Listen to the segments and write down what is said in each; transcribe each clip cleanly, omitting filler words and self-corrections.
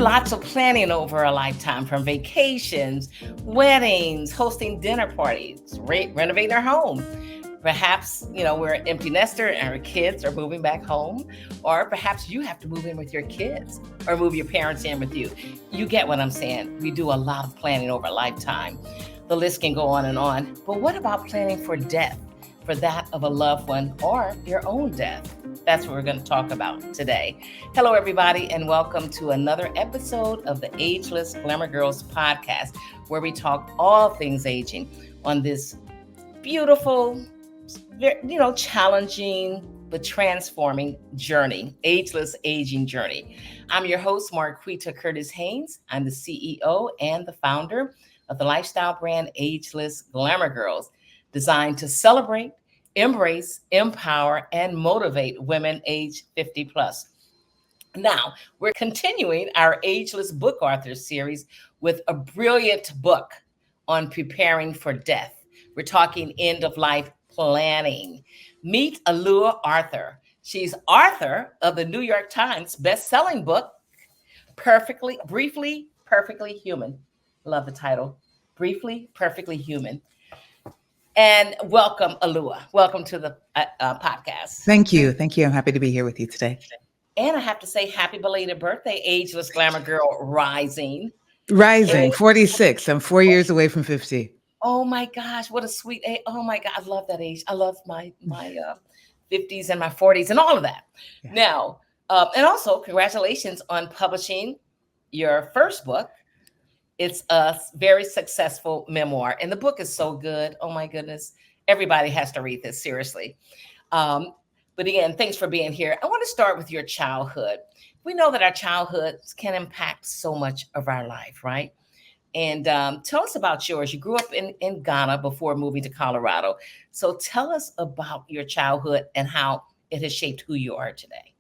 lots of planning over a lifetime, from vacations, weddings, hosting dinner parties, renovating our home. Perhaps, we're an empty nester and our kids are moving back home, or perhaps you have to move in with your kids or move your parents in with you. You get what I'm saying? We do a lot of planning over a lifetime. The list can go on and on. But what about planning for death, for that of a loved one or your own death? That's what we're going to talk about today. Hello, everybody, and welcome to another episode of the Ageless Glamour Girls podcast, where we talk all things aging on this beautiful, challenging but transforming journey, ageless aging journey. I'm your host, Marquita Curtis Haynes. I'm the CEO and the founder of the lifestyle brand Ageless Glamour Girls, designed to celebrate, embrace, empower, and motivate women age 50 plus. Now, we're continuing our Ageless Book Author series with a brilliant book on preparing for death. We're talking end of life planning. Meet Alua Arthur. She's author of the New York Times best-selling book, Briefly, Perfectly Human. Love the title, Briefly, Perfectly Human. And welcome, Alua. Welcome to the podcast. Thank you. Thank you. I'm happy to be here with you today. And I have to say happy belated birthday, Ageless Glamour Girl Rising. 46. I'm 4 years away from 50. Oh my gosh, what a sweet age. Oh my God, I love that age. I love my 50s and my 40s and all of that. Yeah. Now, and also congratulations on publishing your first book. It's a very successful memoir, and the book is so good. Oh my goodness. Everybody has to read this, seriously. But again, thanks for being here. I want to start with your childhood. We know that our childhoods can impact so much of our life, right? And tell us about yours. You grew up in Ghana before moving to Colorado. So tell us about your childhood and how it has shaped who you are today.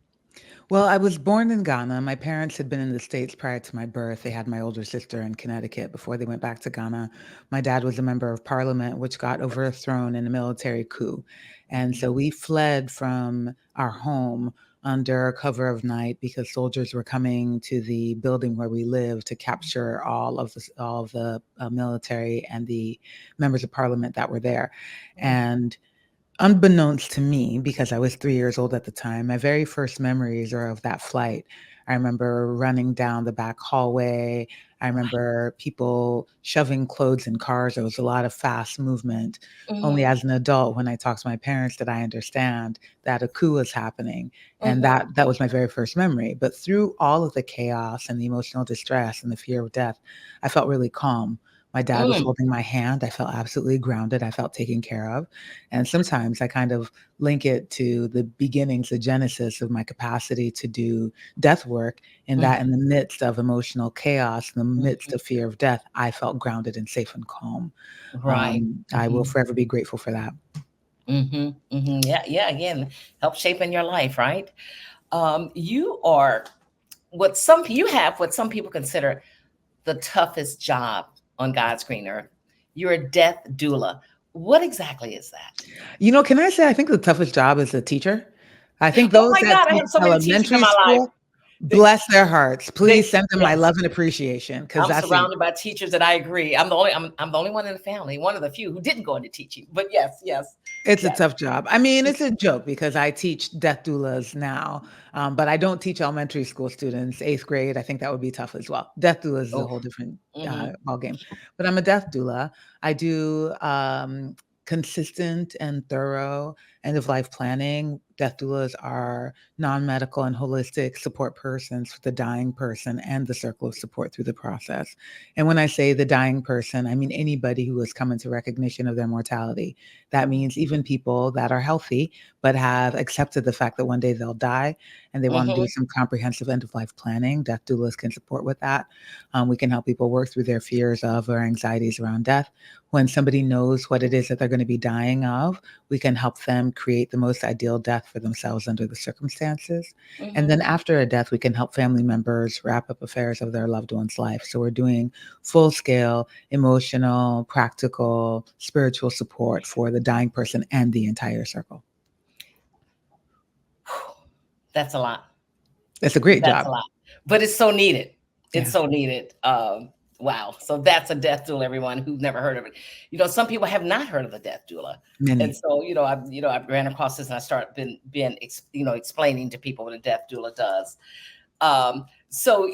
Well, I was born in Ghana. My parents had been in the States prior to my birth. They had my older sister in Connecticut before they went back to Ghana. My dad was a member of parliament, which got overthrown in a military coup. And so we fled from our home under cover of night because soldiers were coming to the building where we lived to capture all of the military and the members of parliament that were there. And unbeknownst to me, because I was 3 years old at the time, my very first memories are of that flight. I remember running down the back hallway. I remember people shoving clothes in cars. There was a lot of fast movement. Mm-hmm. Only as an adult, when I talk to my parents, did I understand that a coup was happening. And that was my very first memory. But through all of the chaos and the emotional distress and the fear of death, I felt really calm. My dad was holding my hand. I felt absolutely grounded. I felt taken care of. And sometimes I kind of link it to the beginnings, the genesis of my capacity to do death work, in that in the midst of emotional chaos, in the midst of fear of death, I felt grounded and safe and calm. Right. I will forever be grateful for that. Yeah. Again, help shaping your life, right? You are what some people consider the toughest job on God's green earth. You're a death doula. What exactly is that? Can I say I think the toughest job is a teacher? I think those that teach elementary school, bless their hearts. Please send them my love and appreciation. Because I'm surrounded by teachers that I agree. I'm the only one in the family, one of the few who didn't go into teaching. But yes. It's a tough job. I mean, it's a joke because I teach death doulas now, but I don't teach elementary school students, 8th grade. I think that would be tough as well. Death doula is a whole different ballgame. But I'm a death doula. I do consistent and thorough end-of-life planning. Death doulas are non-medical and holistic support persons for the dying person and the circle of support through the process. And when I say the dying person, I mean anybody who has come into recognition of their mortality. That means even people that are healthy, but have accepted the fact that one day they'll die and they want to do some comprehensive end-of-life planning. Death doulas can support with that. We can help people work through their fears of or anxieties around death. When somebody knows what it is that they're going to be dying of, we can help them create the most ideal death for themselves under the circumstances. And then after a death, we can help family members wrap up affairs of their loved one's life. So we're doing full-scale, emotional, practical, spiritual support for the dying person and the entire circle. That's a lot. That's a great job. A lot. But it's so needed. It's Yeah, so needed. Wow. So that's a death doula, everyone who's never heard of it. Some people have not heard of the death doula. And many. so, I've ran across this and I started explaining to people what a death doula does. So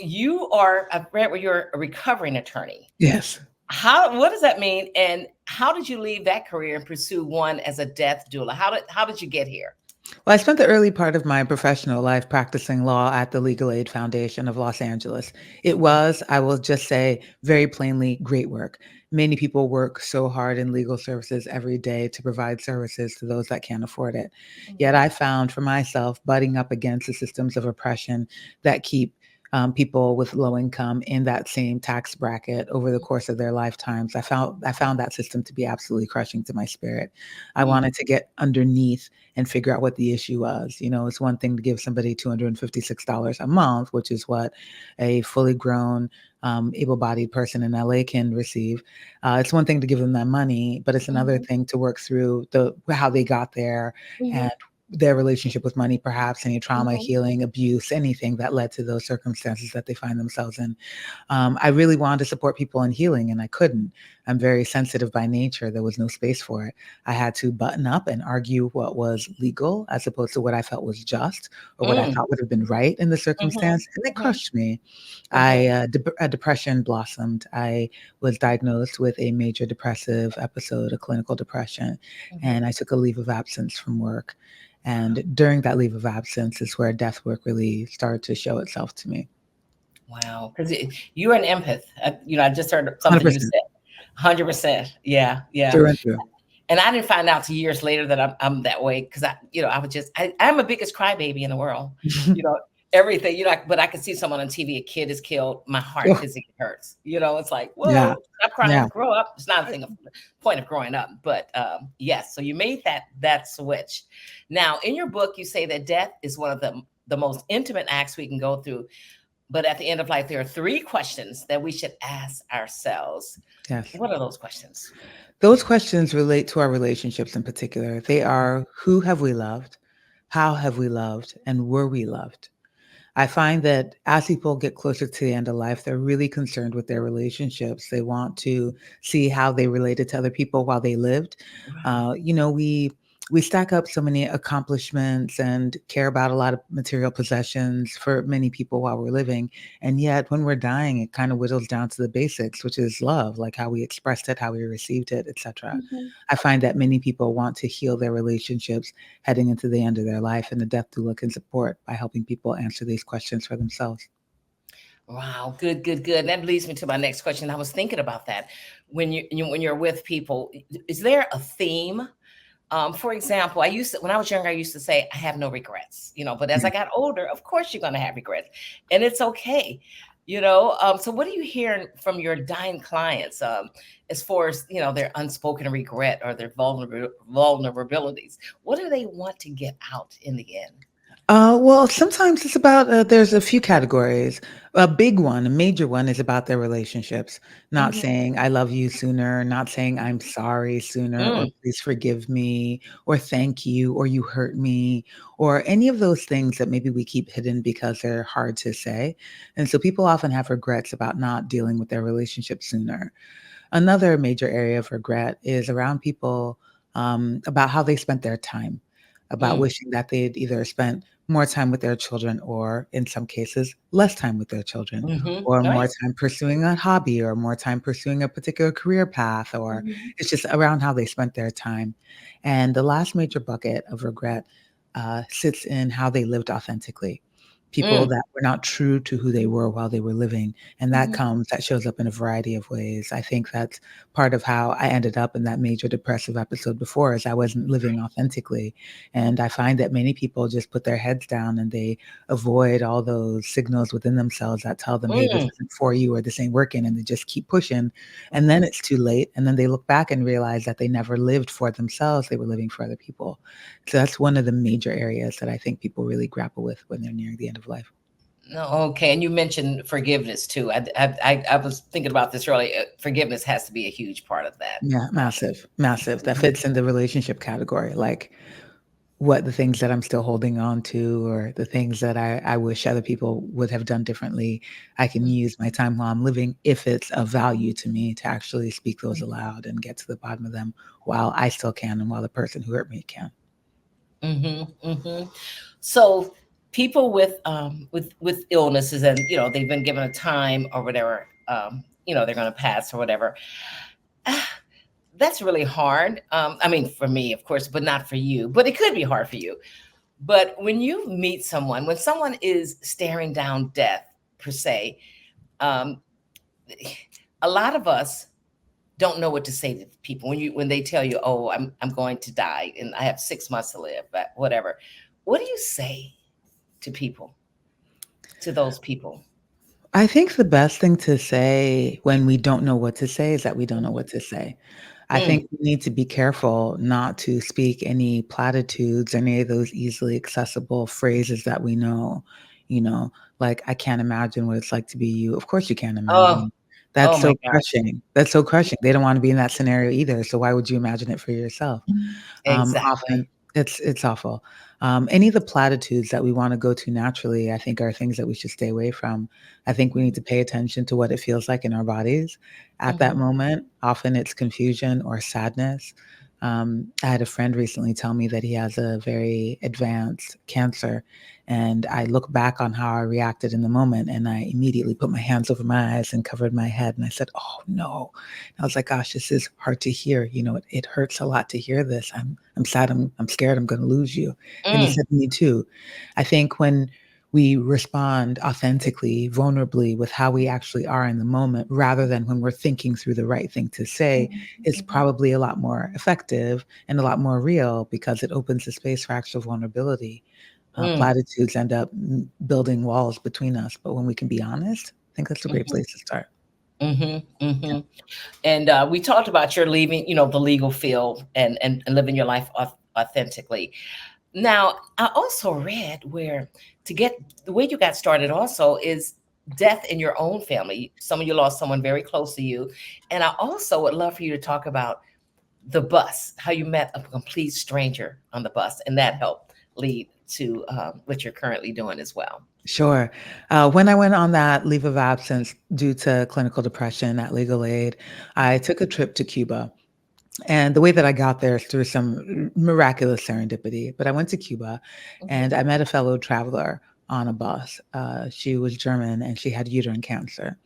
I've read where you're a recovering attorney. Yes. What does that mean? And how did you leave that career and pursue one as a death doula? How did you get here? Well, I spent the early part of my professional life practicing law at the Legal Aid Foundation of Los Angeles. It was, I will just say very plainly, great work. Many people work so hard in legal services every day to provide services to those that can't afford it. Yet Mhm, I found for myself butting up against the systems of oppression that keep people with low income in that same tax bracket over the course of their lifetimes. I found that system to be absolutely crushing to my spirit. I mm, wanted to get underneath and figure out what the issue was. It's one thing to give somebody $256 a month, which is what a fully grown, able-bodied person in LA can receive. It's one thing to give them that money, but it's another mhm, thing to work through the how they got there and mhm, their relationship with money, perhaps any trauma, mhm. healing, abuse, anything that led to those circumstances that they find themselves in. I really wanted to support people in healing, and I couldn't. I'm very sensitive by nature. There was no space for it. I had to button up and argue what was legal as opposed to what I felt was just or what I Mm, thought would have been right in the mhm, circumstance. And it mhm, crushed me. mhm, A depression blossomed. I was diagnosed with a major depressive episode, a clinical depression, mhm. and I took a leave of absence from work. And during that leave of absence is where death work really started to show itself to me. Wow, because you're an empath. I just heard something you 100% said. 100%. Yeah, yeah. through and through. And I didn't find out till years later that I'm that way because I'm the biggest crybaby in the world. You know, everything. But I can see someone on TV, a kid is killed, my heart Oh, physically hurts. It's like, yeah, whoa, stop yeah. crying, grow up. It's not a thing of point of growing up, but yes. So you made that switch. Now, in your book, you say that death is one of the most intimate acts we can go through. But at the end of life, there are three questions that we should ask ourselves. Yes. What are those questions? Those questions relate to our relationships in particular. They are, who have we loved? How have we loved? And were we loved? I find that as people get closer to the end of life, they're really concerned with their relationships. They want to see how they related to other people while they lived. Right. We stack up so many accomplishments and care about a lot of material possessions for many people while we're living, and yet when we're dying, it kind of whittles down to the basics, which is love, like how we expressed it, how we received it, etc. Mhm. I find that many people want to heal their relationships heading into the end of their life, and the death doula can support by helping people answer these questions for themselves. Wow, good, good, good. And that leads me to my next question. I was thinking about that. When you're with people, is there a theme? For example, when I was younger, I used to say I have no regrets. But as Yeah. I got older, of course you're going to have regrets, and it's okay. So what are you hearing from your dying clients, as far as their unspoken regret or their vulnerabilities? What do they want to get out in the end? Well, sometimes it's about, there's a few categories. A big one, a major one is about their relationships. Not Hmm. saying I love you sooner, not saying I'm sorry sooner, or Mm, please forgive me, or thank you, or you hurt me, or any of those things that maybe we keep hidden because they're hard to say. And so people often have regrets about not dealing with their relationship sooner. Another major area of regret is around people, about how they spent their time, about mm, wishing that they'd either spent more time with their children or, in some cases, less time with their children, hmm. or more Right. time pursuing a hobby, or more time pursuing a particular career path, or Mhm. it's just around how they spent their time. And the last major bucket of regret sits in how they lived authentically. People Mm, that were not true to who they were while they were living, and mhm. that shows up in a variety of ways. I think that's part of how I ended up in that major depressive episode before, is I wasn't living authentically. And I find that many people just put their heads down and they avoid all those signals within themselves that tell them, hey, this Mm, isn't for you or this ain't working. And they just keep pushing. And then mhm. it's too late. And then they look back and realize that they never lived for themselves. They were living for other people. So that's one of the major areas that I think people really grapple with when they're nearing the end of life. No, okay, and you mentioned forgiveness too. I was thinking about this earlier. Forgiveness has to be a huge part of that. Yeah, massive, massive. That Mhm. fits in the relationship category. Like, what the things that I'm still holding on to or the things that I wish other people would have done differently, I can use my time while I'm living, if it's of value to me, to actually speak those aloud and get to the bottom of them while I still can and while the person who hurt me can. Mm-hmm, mm-hmm. So people with illnesses, and they've been given a time or whatever, they're going to pass or whatever. Ah, that's really hard. I mean, for me, of course, but not for you. But it could be hard for you. But when you meet someone, when someone is staring down death per se, um, a lot of us don't know what to say to people when they tell you, "Oh, I'm going to die and I have 6 months to live," but whatever. What do you say to people, to those people? I think the best thing to say when we don't know what to say is that we don't know Mhm. what to say. I think Mm. we need to be careful not to speak any platitudes, any of those easily accessible phrases that we know, you know, like, "I can't imagine what it's like to be you." Of course you can't Oh, imagine. oh That's my so gosh. crushing. That's so crushing. They don't wanna be in that scenario either, so why would you imagine it for yourself? Often Exactly. it's awful. Any of the platitudes that we wanna go to naturally, I think, are things that we should stay away from. I think we need to pay attention to what it feels like in our bodies at that Mhm. moment. Often it's confusion or sadness. I had a friend recently tell me that he has a very advanced cancer, and I look back on how I reacted in the moment, and I immediately put my hands over my eyes and covered my head, and I said, "Oh, no." I was like, "Gosh, this is hard to hear, it hurts a lot to hear this. I'm sad, I'm scared I'm gonna lose you." And he Mm, said to me too. I think when we respond authentically, vulnerably with how we actually are in the moment, rather than when we're thinking through the right thing to say, is probably a lot more effective and a lot more real because it opens the space for actual vulnerability. mm, Platitudes end up building walls between us, but when we can be honest, I think that's a great mhm, place to start. mhm, Yeah. mhm. And we talked about your leaving, the legal field and living your life authentically. Now, I also read where to get the way you got started also is death in your own family. Some of you lost someone very close to you. And I also would love for you to talk about the bus, how you met a complete stranger on the bus, and that helped lead to what you're currently doing as well. Sure. When I went on that leave of absence due to clinical depression at legal aid, I took a trip to Cuba. And the way that I got there is through some miraculous serendipity. But I went to Cuba and Mhm, I met a fellow traveler on a bus. She was German and she had uterine cancer.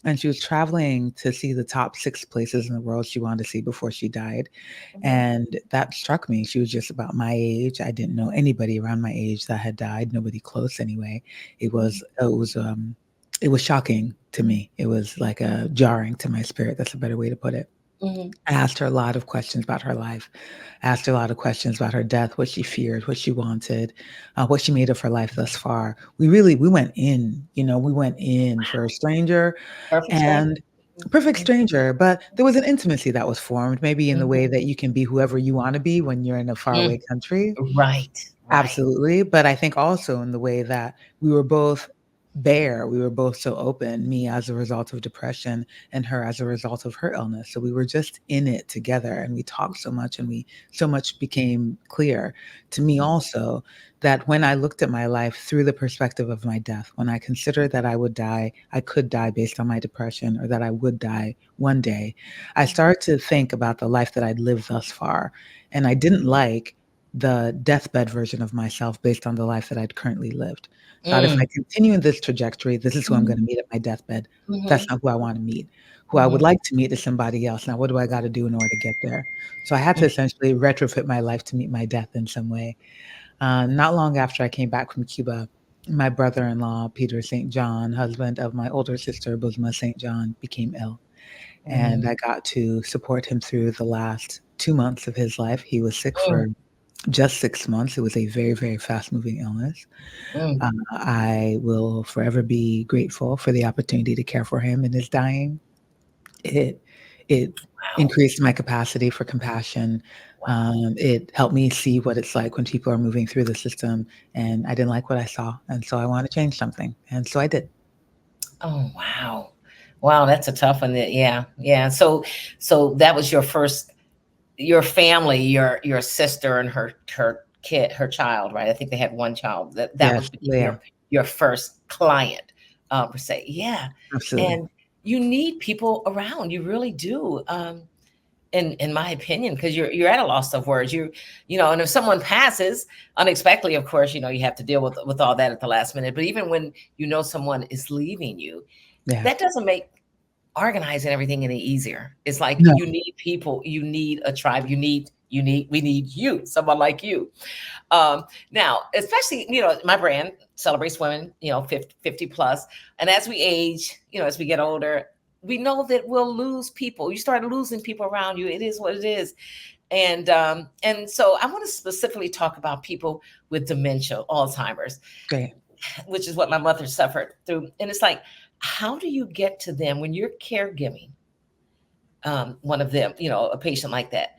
And she was traveling to see the top 6 places in the world she wanted to see before she died. mhm, And that struck me. She was just about my age. I didn't know anybody around my age that had died, nobody close anyway. It was mhm, it was, um, it was shocking to me. It was like, jarring to my spirit. That's a better way to put it. mhm, I asked her a lot of questions about her life. I asked her a lot of questions about her death, what she feared, what she wanted, what she made of her life thus far. We went in, we went in for a stranger perfect stranger. and perfect Mhm, stranger, but there was an intimacy that was formed, maybe in the way mhm, that you can be whoever you wanna be when you're in a faraway mm, country. right, right. Absolutely, but I think also in the way that we were both bare, we were both so open, me as a result of depression and her as a result of her illness. So we were just in it together and we talked so much and we so much became clear to me Mhm, also that when I looked at my life through the perspective of my death, when I considered that I would die, I could die based on my depression or that I would die one day, I mhm, started to think about the life that I'd lived thus far. And I didn't like the deathbed version of myself based on the life that I'd currently lived. Thought if I mm, continue in this trajectory, this is who I'm mhm, gonna meet at my deathbed. That's mhm, not who I wanna meet. Who I would mhm, like to meet is somebody else. Now what do I gotta do in order to get there? So I had to mm, essentially retrofit my life to meet my death in some way. Not long after I came back from Cuba, my brother-in-law, Peter St. John, husband of my older sister, Buzma St. John, became ill, and mm, I got to support him through the last 2 months of his life. He was sick mm, for just 6 months. It was a very, very fast-moving illness. mm. I will forever be grateful for the opportunity to care for him in his dying. It it Wow, increased my capacity for compassion. wow. It helped me see what it's like when people are moving through the system, and I didn't like what I saw, and so I wanted to change something, and so I did. Oh, wow. Wow, that's a tough one. Yeah, yeah. So that was your first, your family, your sister and her her child, right? I think they had one child. That Yes, was Leah. your first client, per se. Yeah. Absolutely. And you need people around. You really do. In my opinion, because you're at a loss of words. And if someone passes unexpectedly, of course, you have to deal with all that at the last minute. But even when someone is leaving you, Yeah. that doesn't make organizing everything any easier. It's like No. you need people, you need a tribe, we need you, someone like you. Now, especially, my brand celebrates women, 50 plus. And as we age, as we get older, we know that we'll lose people. You start losing people around you. It is what it is. And so I want to specifically talk about people with dementia, Alzheimer's, Great. which is what my mother suffered through. And it's like, how do you get to them when you're caregiving one of them, a patient like that?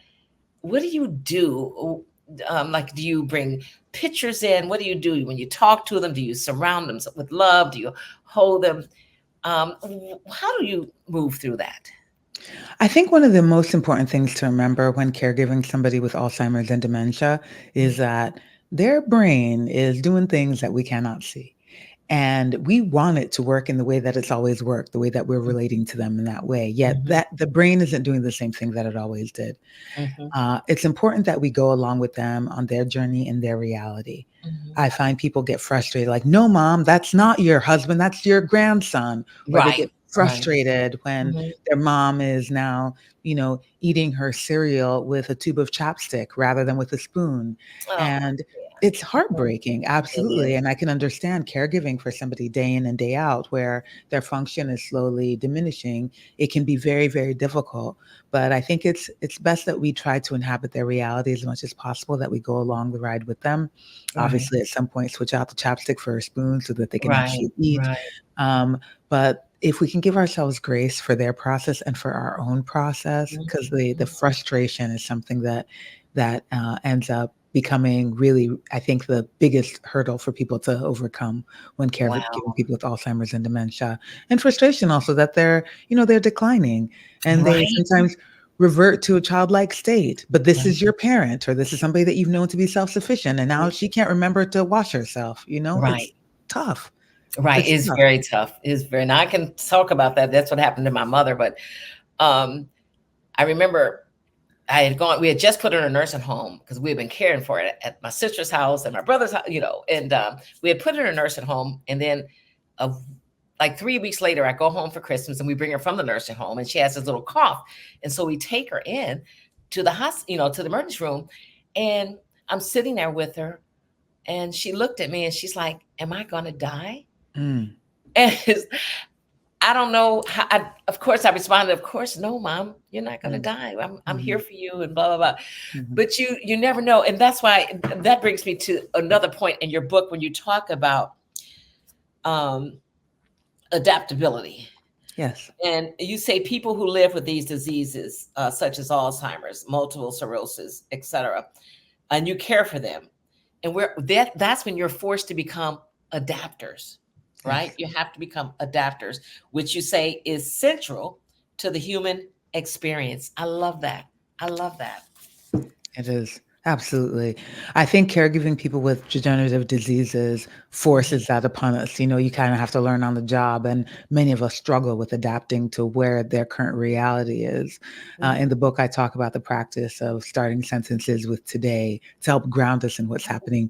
What do you do? Like, do you bring pictures in? What do you do when you talk to them? Do you surround them with love? Do you hold them? How do you move through that? I think one of the most important things to remember when caregiving somebody with Alzheimer's and dementia is that their brain is doing things that we cannot see. And we want it to work in the way that it's always worked, the way that we're relating to them in that way. Yet Mhm, that the brain isn't doing the same thing that it always did. mhm, It's important that we go along with them on their journey and their reality. mhm. I find people get frustrated, like, no, mom, that's not your husband, that's your grandson. Or they Right, get right. frustrated when Mhm. their mom is now, eating her cereal with a tube of chapstick rather than with a spoon. Oh, And it's yeah. Mhm. heartbreaking, It absolutely. is. And I can understand caregiving for somebody day in and day out where their function is slowly diminishing. It can be very, very difficult. But I think it's best that we try to inhabit their reality as much as possible, that we go along the ride with them. Right, Obviously, at some point, switch out the chapstick for a spoon so that they can right, actually eat. right. Um, but if we can give ourselves grace for their process and for our own process, because the Mhm. frustration is something that ends up becoming really, I think, the biggest hurdle for people to overcome when Wow. caregiving people with Alzheimer's and dementia. And frustration also that they're declining and they Right, sometimes revert to a childlike state. But this right, is your parent, or this is somebody that you've known to be self-sufficient, and now mhm. she can't remember to wash herself. Right, It's tough. right. It's It's tough. very tough. It's very, now I can talk about that. That's what happened to my mother. But um, I remember we had just put her in a nursing home because we had been caring for it at my sister's house and my brother's house, and we had put her in a nursing home. And then, uh, like 3 weeks later, I go home for Christmas and we bring her from the nursing home and she has this little cough. And so we take her in to the hospital, to the emergency room. And I'm sitting there with her and she looked at me and she's like, "Am I going to die?" Mm, And I don't know how, of course I responded, "Of course, no, mom, you're not going to mm, die. I'm here mhm, for you," and blah, blah, blah. mhm. But you never know. And that's why that brings me to another point in your book when you talk about um, adaptability. Yes. And you say people who live with these diseases, such as Alzheimer's, multiple sclerosis, etc., and you care for them. And that's when you're forced to become adapters, right? Yes. You have to become adapters, which you say is central to the human experience. I love that. I love that. It is. Absolutely. I think caregiving people with degenerative diseases Mhm, forces that upon us. You kind of have to learn on the job, and many of us struggle with adapting to where their current reality is. In mhm. the book, I talk about the practice of starting sentences with today to help ground us in what's happening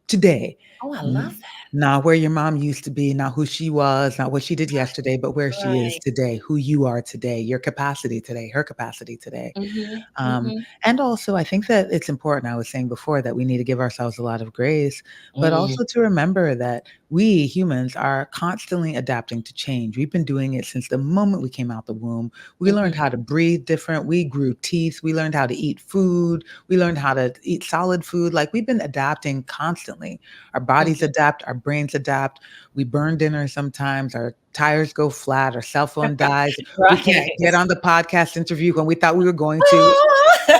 today. Oh, I love N- that. Not where your mom used to be, not who she was, not what she did yesterday, but where she is Right. today, who you are today, your capacity today, her capacity today. Mhm, Um, mhm, and also, I think that it's important. I was saying before that we need to give ourselves a lot of grace, but mm, also to remember that we humans are constantly adapting to change. We've been doing it since the moment we came out the womb. We learned mhm, how to breathe different. We grew teeth. We learned how to eat food. We learned how to eat solid food. Like, we've been adapting constantly. Our bodies mhm. adapt, our brains adapt. We burn dinner sometimes. Our tires go flat. Our cell phone dies. We can't Right. get on the podcast interview when we thought we were going to.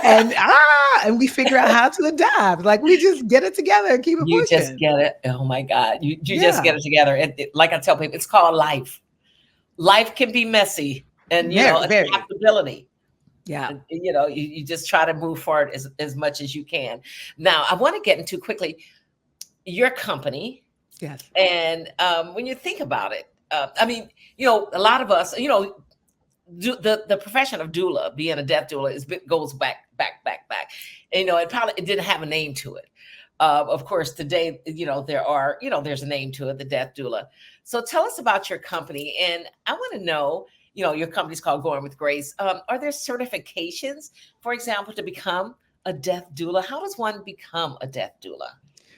And we figure out how to adapt. Like, we just get it together and keep it You just pushing. get it. Oh my God. You just Yeah. get it together. Like I tell people, it's called life. Life can be messy and Very, very. adaptability. Yeah. You just try to move forward as much as you can. Now, I want to get into quickly your company. Yes. And when you think about it, I mean, a lot of us, the profession of doula, being a death doula, goes back. And, it didn't have a name to it. Of course, today, there's a name to it, the death doula. So tell us about your company, and I want to know, your company's called Going with Grace. Are there certifications, for example, to become a death doula? How does one become a death doula?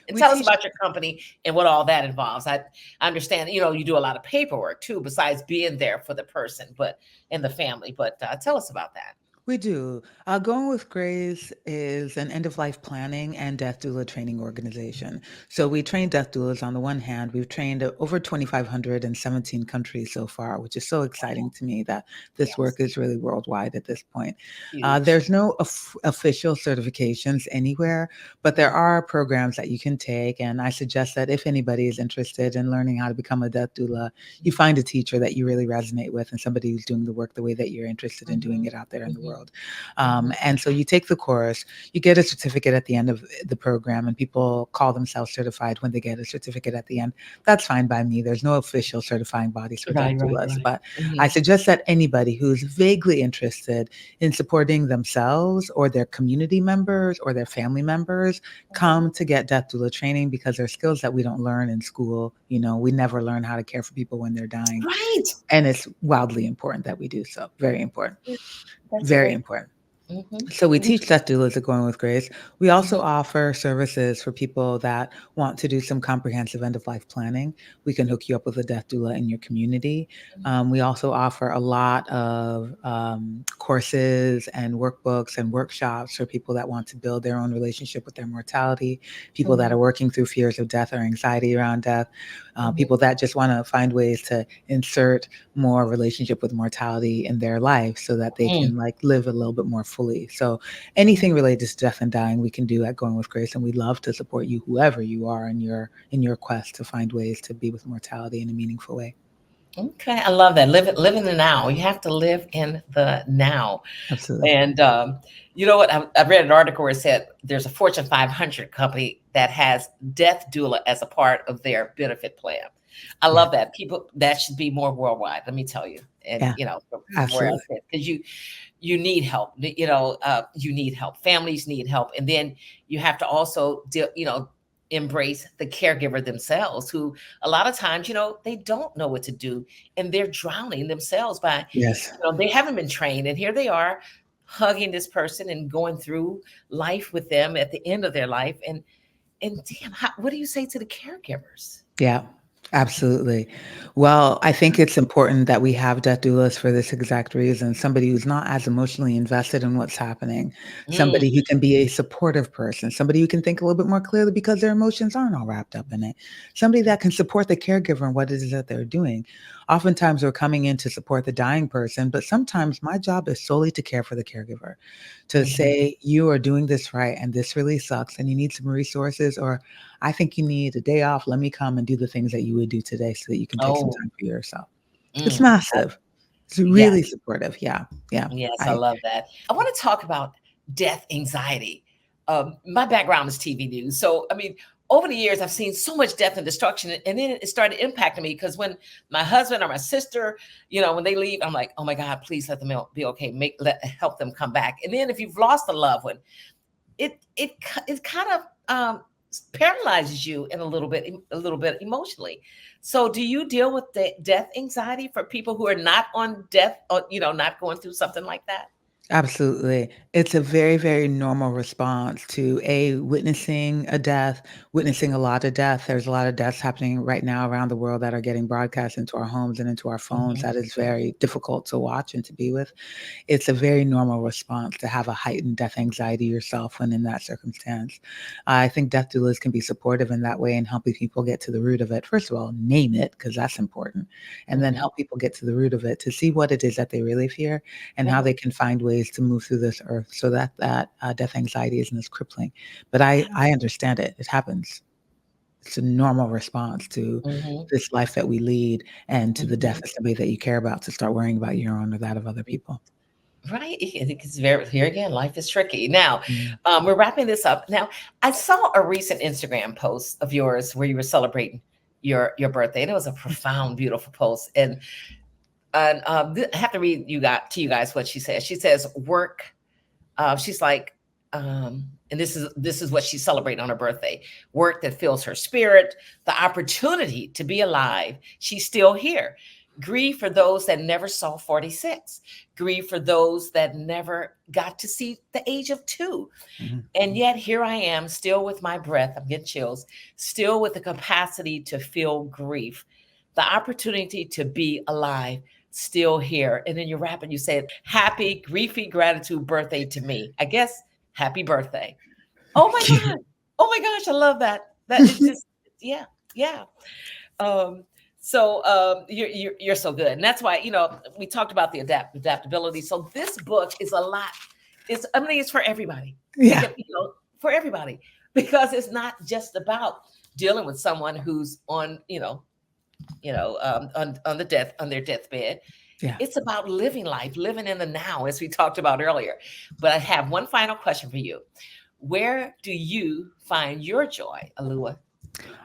And We tell us teach about your company and what all that involves. I understand, you do a lot of paperwork too, besides being there for the person, but in the family. But tell us about that. We do. Going with Grace is an end of life planning and death doula training organization. So we train death doulas on the one hand. We've trained over 2,500 in 17 countries so far, which is so exciting to me that this Yes, work is really worldwide at this point. huge. There's no official certifications anywhere, but there are programs that you can take. And I suggest that if anybody is interested in learning how to become a death doula, you find a teacher that you really resonate with and somebody who's doing the work the way that you're interested in doing Mhm, it out there in the mhm, world. mhm. And so you take the course, you get a certificate at the end of the program, and people call themselves certified when they get a certificate at the end. That's fine by me. There's no official certifying bodies for death doulas, Right. but I Mhm, suggest that anybody who's vaguely interested in supporting themselves or their community members or their family members mhm. come to get death doula training because they're skills that we don't learn in school. We never learn how to care for people when they're dying. Right. And it's wildly important that we do so. Very important. Yeah, that's Very great. important. Mhm, So we mhm, teach death doulas at Going with Grace. We also mhm, offer services for people that want to do some comprehensive end of life planning. We can hook you up with a death doula in your community. We also offer a lot of courses and workbooks and workshops for people that want to build their own relationship with their mortality, people that mhm, are working through fears of death or anxiety around death, mhm, people that just want to find ways to insert more relationship with mortality in their life so that they mm, can like live a little bit more fully. So mhm. anything related to death and dying we can do at Going with Grace, and we love to support you, whoever you are in your quest to find ways to be with mortality in a meaningful way. Okay, I love that. Live in the now. You have to live in the now. Absolutely. And you know what? I read an article where it said there's a Fortune 500 company that has death doula as a part of their benefit plan. I Yeah. love that. People, that should be more worldwide. Let me tell you. And Yeah. from where I Absolutely. sit, because you need help. You need help. Families need help, and then you have to also embrace the caregiver themselves, who a lot of times they don't know what to do, and they're drowning themselves by Yes. they haven't been trained, and here they are hugging this person and going through life with them at the end of their life, and damn, what do you say to the caregivers? Yeah, absolutely. Well, I think it's important that we have death doulas for this exact reason. Somebody who's not as emotionally invested in what's happening, Mm, somebody who can be a supportive person, somebody who can think a little bit more clearly because their emotions aren't all wrapped up in it, somebody that can support the caregiver in what it is that they're doing. Oftentimes, we're coming in to support the dying person, but sometimes my job is solely to care for the caregiver, to mhm. say, you are doing this right, and this really sucks, and you need some resources, or I think you need a day off. Let me come and do the things that you would do today so that you can take some Oh, time for yourself. It's mm, massive. It's yes. really supportive. Yeah. Yeah. Yes, I I love that. I want to talk about death anxiety. My background is TV news. So, I mean, over the years, I've seen so much death and destruction. And then it started impacting me because when my husband or my sister, when they leave, I'm like, oh my God, please let them be okay. Help them come back. And then if you've lost a loved one, it kind of paralyzes you in a little bit emotionally. So, do you deal with the death anxiety for people who are not on death, or not going through something like that? Absolutely. It's a very, very normal response to witnessing a death, witnessing a lot of death. There's a lot of deaths happening right now around the world that are getting broadcast into our homes and into our phones. Mhm, That is very difficult to watch and to be with. It's a very normal response to have a heightened death anxiety yourself when in that circumstance. I think death doulas can be supportive in that way and helping people get to the root of it. First of all, name it because that's important, and then mhm, help people get to the root of it to see what it is that they really fear and how mhm. they can find ways to move through this earth so that death anxiety isn't as crippling. But I understand it. It happens. It's a normal response to Mhm, this life that we lead and to the death mhm. of somebody that you care about to start worrying about your own or that of other people. Right. It's very, here again, life is tricky. Now, Mm. we're wrapping this up. Now, I saw a recent Instagram post of yours where you were celebrating your birthday, and it was a profound, beautiful post. And I have to read you guys what she says. She says, "Work." She's like, and this is what she's celebrating on her birthday. Work that fills her spirit, the opportunity to be alive. She's still here. Grieve for those that never saw 46. Grieve for those that never got to see the age of 2. Mhm. And yet here I am, still with my breath. I'm getting chills, still with the capacity to feel grief, the opportunity to be alive, still here. And then you wrap and you said, happy, griefy gratitude birthday to me. I guess happy birthday. Oh my Thank God. Oh my gosh, I love that. That is you. just, yeah, yeah. Um, you're so good, and that's why we talked about the adaptability. So this book is a lot. It's for everybody. It Yeah. can, for everybody, because it's not just about dealing with someone who's on on their deathbed. Yeah. It's about living life, living in the now, as we talked about earlier. But I have one final question for you. Where do you find your joy, Alua?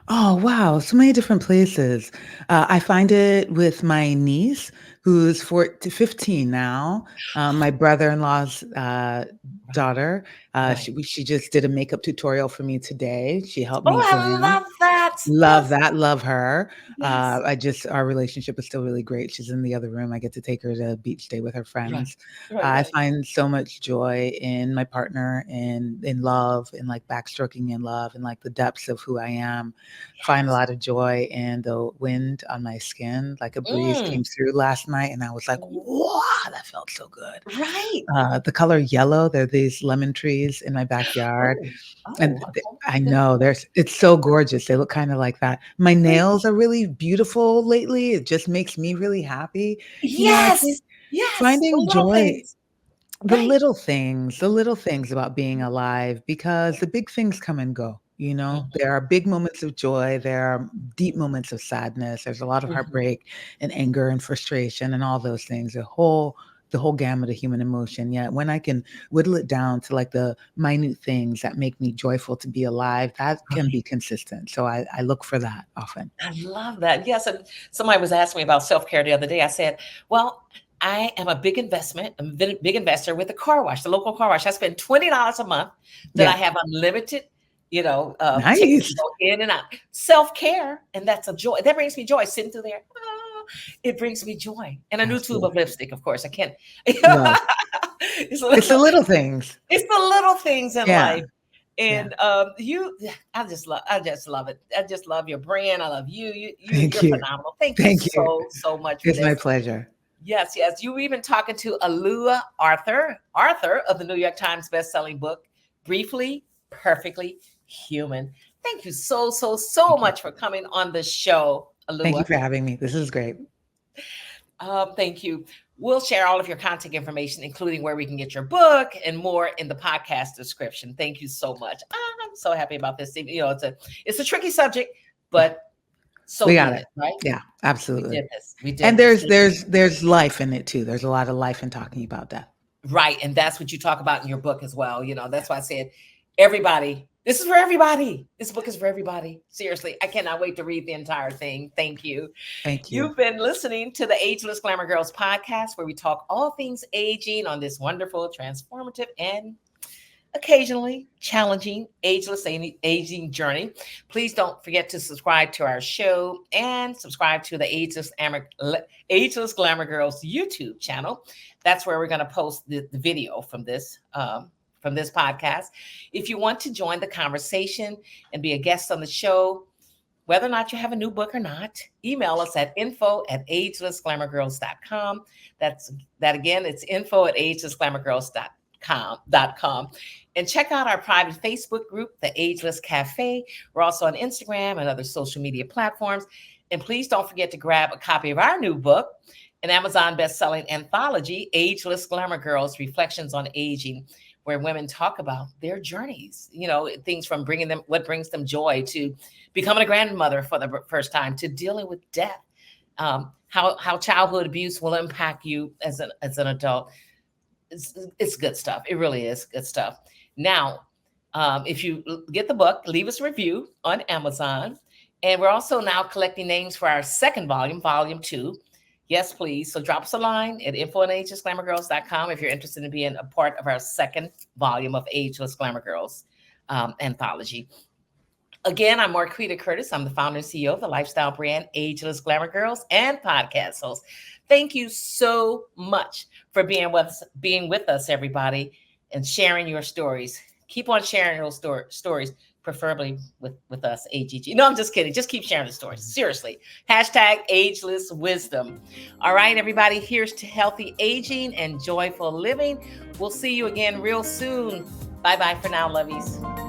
Oh, wow. So many different places. I find it with my niece, who's 15 now. My brother-in-law's Right, daughter. right. She just did a makeup tutorial for me today. She helped Oh, me I glam. love that. Love Yes, that, love her. yes, Our relationship is still really great. She's in the other room. I get to take her to beach day with her right, friends. right, I right. find so much joy in my partner, in love, in like backstroking in love, and like the depths of who I am. Find a Yes. lot of joy in the wind on my skin. Like a breeze Mm, came through last night, and I was like, mhm. "Wow, that felt so good." Right. The color yellow. There are these lemon trees in my backyard, Oh, and oh, th oh my I know goodness. it's so gorgeous, they look kinda like that. My Right. nails are really beautiful lately, it just makes me really happy. I think Yes, yes, the finding little joy things. Right. the little things about being alive, because the big things come and go, you know? Mhm, There are big moments of joy, there are deep moments of sadness, there's a lot of mhm. heartbreak and anger and frustration and all those things, the whole gamut of human emotion, yet when I can whittle it down to, like, the minute things that make me joyful to be alive, that can Right. be consistent, so I look for that often. I love that. Yes, and somebody was asking me about self-care the other day. I said, "Well, I am a big investor with the car wash, the local car wash. I spend $20 a month that I Yeah. have unlimited, tickets to Nice. go in and out. Self-care, and that's a joy. That brings me joy sitting through there. It brings me joy. And a new tube of Absolutely. lipstick, of course. I can't. Love. it's, It's the a- little things. it's the little things in Yeah, life. yeah. And I just love it. I just love your brand. I love you. Thank You're you. phenomenal. Thank you Thank you. so much for It's my this. pleasure. Yes, yes. You were even talking to Alua Arthur, author of the New York Times bestselling book, Briefly, Perfectly Human. Thank you so Thank you. much for coming on the show, Thank you Alua. for having me. This is great. Thank you. We'll share all of your contact information, including where we can get your book and more in the podcast description. Thank you so much. I'm so happy about this. It's a tricky subject, but so We got needed, it. right? Yeah, We absolutely. did this. We And did this. there's life in it too. There's a lot of life in talking about death. Right. And that's what you talk about in your book as well. Yeah. That's why I said everybody. This is for everybody. This book is for everybody. Seriously, I cannot wait to read the entire thing. Thank you. Thank you. You've been listening to the Ageless Glamour Girls podcast, where we talk all things aging on this wonderful, transformative, and occasionally challenging aging journey. Please don't forget to subscribe to our show and subscribe to the Ageless Glamour Girls YouTube channel. That's where we're going to post the video from this podcast. If you want to join the conversation and be a guest on the show, whether or not you have a new book or not, email us at info@agelessglamourgirls.com. That again, it's info@agelessglamourgirls.com. And check out our private Facebook group, The Ageless Cafe. We're also on Instagram and other social media platforms. And please don't forget to grab a copy of our new book, an Amazon best-selling anthology, Ageless Glamour Girls: Reflections on Aging, where women talk about their journeys, things from what brings them joy, to becoming a grandmother for the first time, to dealing with death, how childhood abuse will impact you as an adult. it's good stuff. It really is good stuff. Now, if you get the book, leave us a review on Amazon. And we're also now collecting names for our second volume, volume 2. Yes, please. So drop us a line at info@agelessglamourgirls.com if you're interested in being a part of our second volume of Ageless Glamour Girls anthology. Again, I'm Marquita Curtis. I'm the founder and CEO of the lifestyle brand Ageless Glamour Girls and podcast host. Thank you so much for being with us, everybody, and sharing your stories. Keep on sharing those stories, preferably with us, AGG. No, I'm just kidding. Just keep sharing the stories. Seriously. Hashtag ageless wisdom. All right, everybody, here's to healthy aging and joyful living. We'll see you again real soon. Bye-bye for now, lovies.